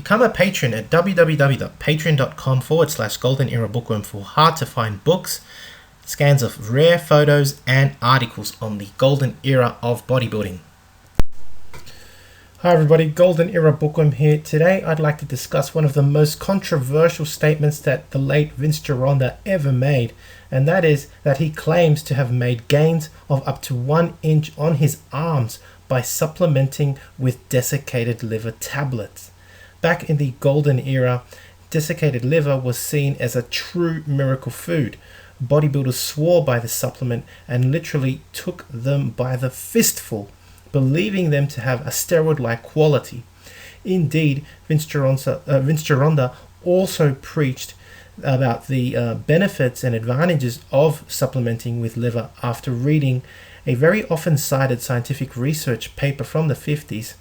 Become a patron at www.patreon.com/Golden Era Bookworm for hard to find books, scans of rare photos, and articles on the Golden Era of bodybuilding. Hi everybody, Golden Era Bookworm here. Today I'd like to discuss one of the most controversial statements that the late Vince Gironda ever made, and that is that he claims to have made gains of up to 1 inch on his arms by supplementing with desiccated liver tablets. Back in the Golden Era, desiccated liver was seen as a true miracle food. Bodybuilders swore by the supplement and literally took them by the fistful, believing them to have a steroid-like quality. Indeed, Vince Gironda also preached about the benefits and advantages of supplementing with liver after reading a very often cited scientific research paper from the 50s,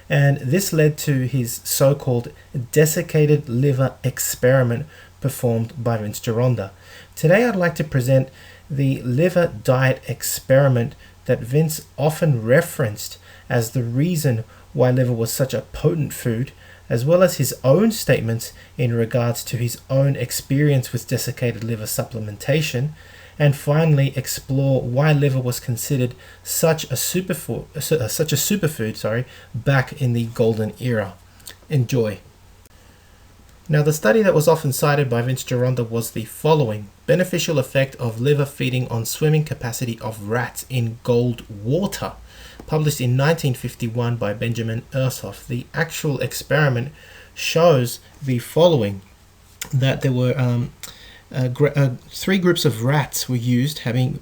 and this led to his so-called desiccated liver experiment performed by Vince Gironda. Today I'd like to present the liver diet experiment that Vince often referenced as the reason why liver was such a potent food, as well as his own statements in regards to his own experience with desiccated liver supplementation, and finally explore why liver was considered such a superfood back in the Golden Era. Enjoy. Now, the study that was often cited by Vince Gironda was the following: beneficial effect of liver feeding on swimming capacity of rats in cold water, published in 1951 by Benjamin Ershoff. The actual experiment shows the following: that there were 3 groups of rats were used, having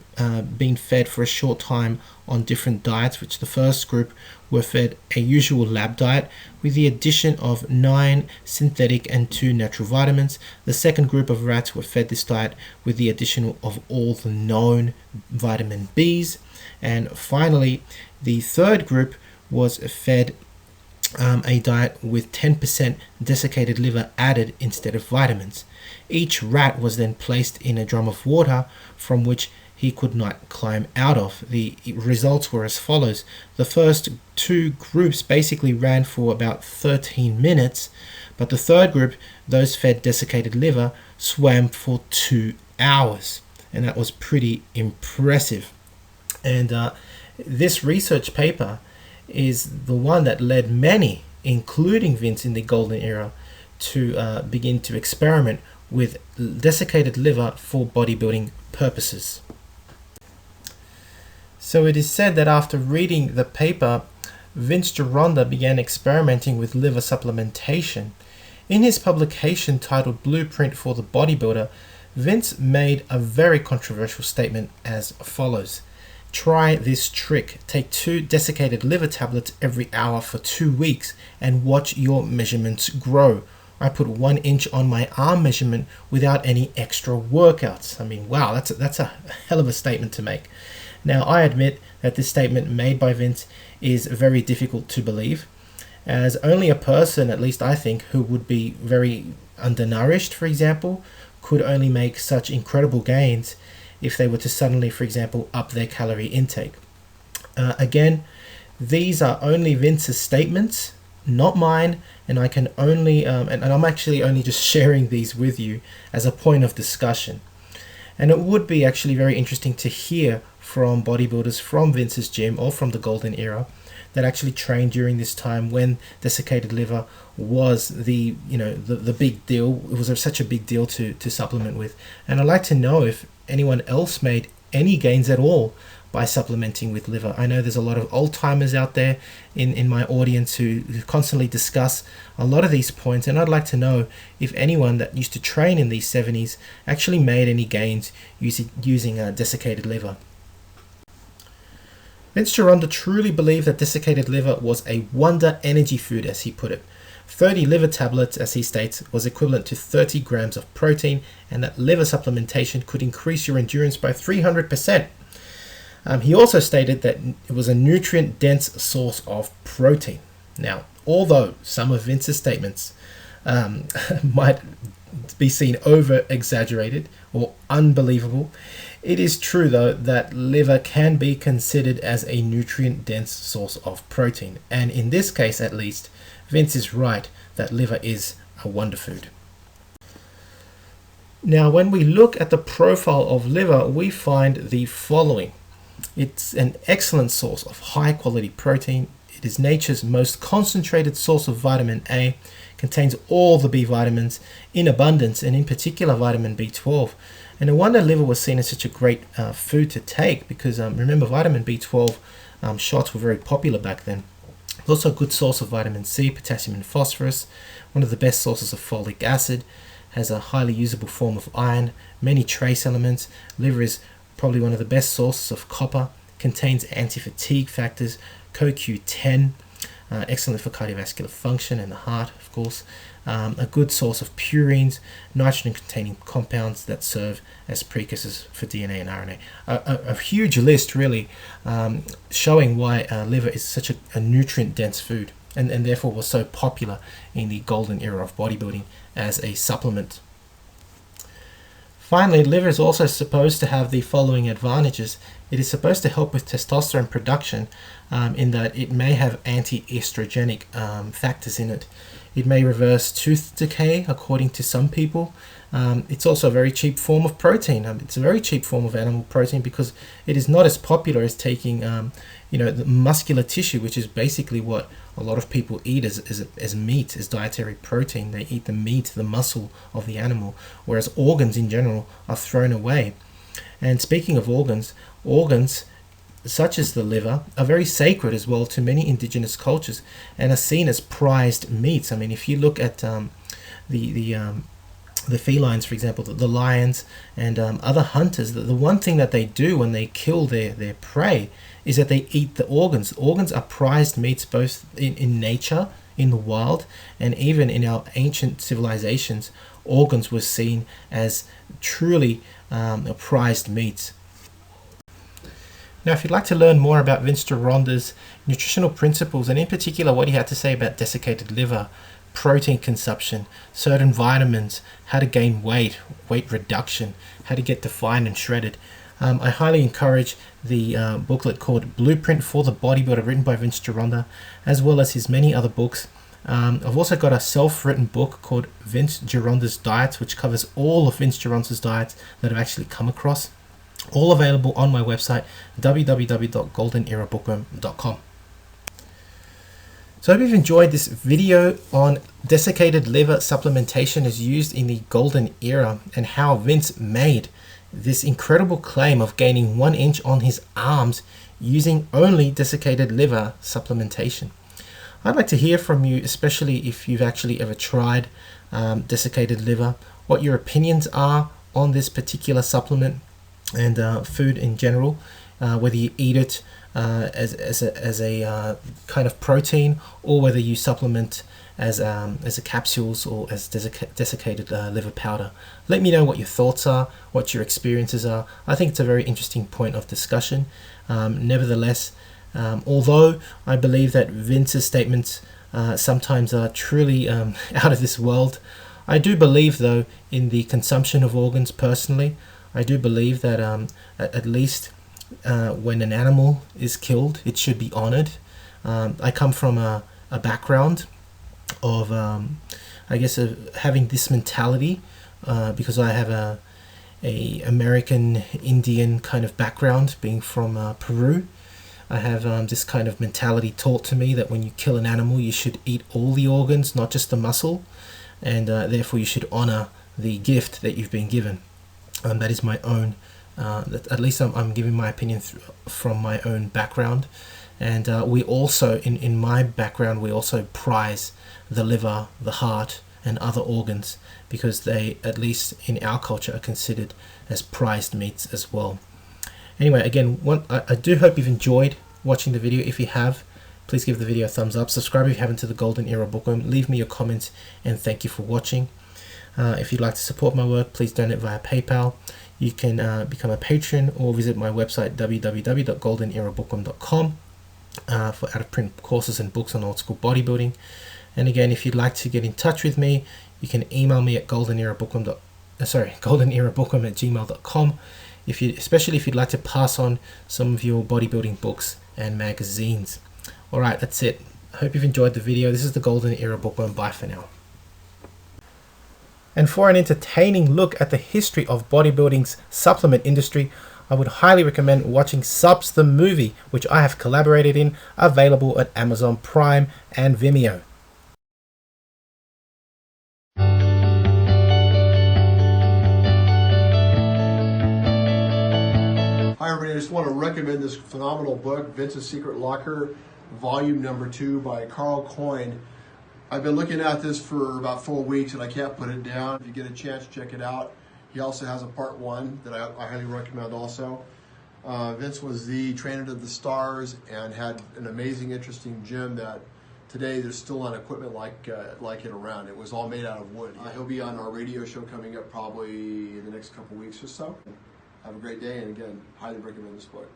been fed for a short time on different diets, which the first group were fed a usual lab diet with the addition of 9 synthetic and 2 natural vitamins. The second group of rats were fed this diet with the addition of all the known vitamin Bs. And finally, the third group was fed a diet with 10% desiccated liver added instead of vitamins. Each rat was then placed in a drum of water from which he could not climb out of. The results were as follows: the first 2 groups basically ran for about 13 minutes, but the third group, those fed desiccated liver, swam for 2 hours, and that was pretty impressive. And this research paper is the one that led many, including Vince in the Golden Era, to begin to experiment with desiccated liver for bodybuilding purposes. So it is said that after reading the paper, Vince Gironda began experimenting with liver supplementation. In his publication titled Blueprint for the Bodybuilder, Vince made a very controversial statement as follows: try this trick. Take 2 desiccated liver tablets every hour for 2 weeks and watch your measurements grow. I put 1 inch on my arm measurement without any extra workouts. I mean, wow, that's a hell of a statement to make. Now, I admit that this statement made by Vince is very difficult to believe, as only a person, at least I think, who would be very undernourished, for example, could only make such incredible gains if they were to suddenly, for example, up their calorie intake. Again, these are only Vince's statements, not mine, and I can only, and I'm actually only just sharing these with you as a point of discussion. And it would be actually very interesting to hear from bodybuilders from Vince's gym or from the Golden Era that actually trained during this time when desiccated liver was the big deal. It was such a big deal to supplement with. And I'd like to know if anyone else made any gains at all by supplementing with liver. I know there's a lot of old timers out there in my audience who constantly discuss a lot of these points, and I'd like to know if anyone that used to train in these 70s actually made any gains using desiccated liver. Vince Gironda truly believed that desiccated liver was a wonder energy food, as he put it. 30 liver tablets, as he states, was equivalent to 30 grams of protein, and that liver supplementation could increase your endurance by 300%. He also stated that it was a nutrient-dense source of protein. Now, although some of Vince's statements might be seen over-exaggerated or unbelievable, it is true, though, that liver can be considered as a nutrient-dense source of protein. And in this case, at least, Vince is right that liver is a wonder food. Now, when we look at the profile of liver, we find the following. It's an excellent source of high quality protein. It is nature's most concentrated source of vitamin A, contains all the B vitamins in abundance, and in particular vitamin B12. And no wonder liver was seen as such a great food to take, because remember, vitamin B12 shots were very popular back then. It's also a good source of vitamin C, potassium and phosphorus, one of the best sources of folic acid, has a highly usable form of iron, many trace elements. Liver is probably one of the best sources of copper, contains anti-fatigue factors, CoQ10, excellent for cardiovascular function and the heart, of course. A good source of purines, nitrogen-containing compounds that serve as precursors for DNA and RNA. A huge list, really, showing why liver is such a nutrient-dense food, and therefore was so popular in the golden era of bodybuilding as a supplement. Finally, liver is also supposed to have the following advantages. It is supposed to help with testosterone production in that it may have anti-estrogenic factors in it. It may reverse tooth decay, according to some people. It's also a very cheap form of protein. It's a very cheap form of animal protein because it is not as popular as taking, the muscular tissue, which is basically what a lot of people eat as meat, as dietary protein. They eat the meat, the muscle of the animal, whereas organs in general are thrown away. And speaking of organs such as the liver are very sacred as well to many indigenous cultures and are seen as prized meats. I mean, if you look at the felines, for example, the lions and other hunters, the one thing that they do when they kill their prey is that they eat the organs. Organs are prized meats both in nature, in the wild, and even in our ancient civilizations. Organs were seen as truly prized meats. Now, if you'd like to learn more about Vince Gironda's nutritional principles, and in particular what he had to say about desiccated liver, protein consumption, certain vitamins, how to gain weight reduction, how to get defined and shredded, I highly encourage the booklet called Blueprint for the Bodybuilder, written by Vince Gironda, as well as his many other books. I've also got a self-written book called Vince Gironda's Diets, which covers all of Vince Gironda's diets that I've actually come across. All available on my website, www.goldenerabookworm.com. So I hope you've enjoyed this video on desiccated liver supplementation as used in the golden era, and how Vince made this incredible claim of gaining 1 inch on his arms using only desiccated liver supplementation. I'd like to hear from you, especially if you've actually ever tried desiccated liver, what your opinions are on this particular supplement and food in general, whether you eat it as a kind of protein, or whether you supplement as a capsules or as desiccated liver powder. Let me know what your thoughts are, what your experiences are. I think it's a very interesting point of discussion. Nevertheless, although I believe that Vince's statements sometimes are truly out of this world, I do believe, though, in the consumption of organs personally. I do believe that at least when an animal is killed, it should be honored. I come from a background of, of having this mentality because I have a American Indian kind of background, being from Peru. I have this kind of mentality taught to me that when you kill an animal, you should eat all the organs, not just the muscle, and therefore you should honor the gift that you've been given. That is my own, at least I'm giving my opinion from my own background. And we also, in my background, we also prize the liver, the heart, and other organs, because they, at least in our culture, are considered as prized meats as well. Anyway, again, I do hope you've enjoyed watching the video. If you have, please give the video a thumbs up. Subscribe if you haven't to the Golden Era Bookworm. Leave me your comments, and thank you for watching. If you'd like to support my work, please donate via PayPal. You can become a patron or visit my website, www.goldenerabookworm.com, for out-of-print courses and books on old school bodybuilding. And again, if you'd like to get in touch with me, you can email me at goldenerabookworm@gmail.com. Especially if you'd like to pass on some of your bodybuilding books and magazines. All right, that's it. I hope you've enjoyed the video. This is the Golden Era Bookworm. Bye for now. And for an entertaining look at the history of bodybuilding's supplement industry, I would highly recommend watching Subs the Movie, which I have collaborated in, available at Amazon Prime and Vimeo. Hi everybody, I just want to recommend this phenomenal book, Vince's Secret Locker, volume number 2 by Carl Coyne. I've been looking at this for about 4 weeks and I can't put it down. If you get a chance, check it out. He also has a part 1 that I highly recommend also. Vince was the trainer to the stars and had an amazing, interesting gym that today there's still not equipment like it around. It was all made out of wood. He'll be on our radio show coming up probably in the next couple weeks or so. Have a great day, and again, highly recommend this book.